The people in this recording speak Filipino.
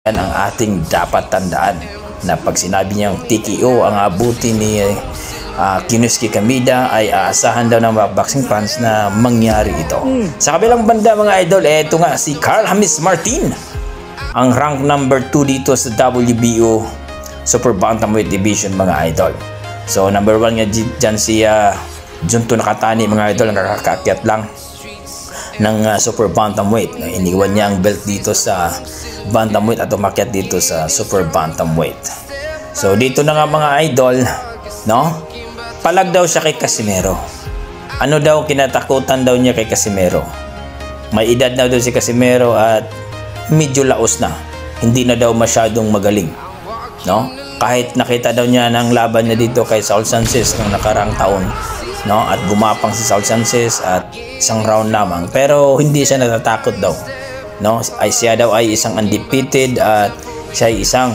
Yan ang ating dapat tandaan na pag sinabi niyang TKO ang abuti ni Konieski Kameda ay aasahan daw ng boxing fans na mangyari ito. Sa kabilang banda mga idol, eto nga si Carl Hamis Martin, ang rank number 2 dito sa WBO Super Bantamweight Division mga idol. So number 1 nga dyan si Junto Nakatani mga idol, ang kakaakyat lang ng Super Bantamweight. Iniwan niya ang belt dito sa Bantamweight at umakyat dito sa Super Bantamweight. So dito na nga mga idol, no? Palag daw siya kay Casimero. Ano daw kinatakutan daw niya kay Casimero? May edad na daw si Casimero at medyo laos na. Hindi na daw masyadong magaling, no? Kahit nakita daw niya ng laban niya dito kay Saul Sanchez ng nakarang taon, no? At gumapang si Saul Sanchez at isang round lamang, pero hindi siya natatakot daw, no? Siya daw ay isang undefeated at siya ay isang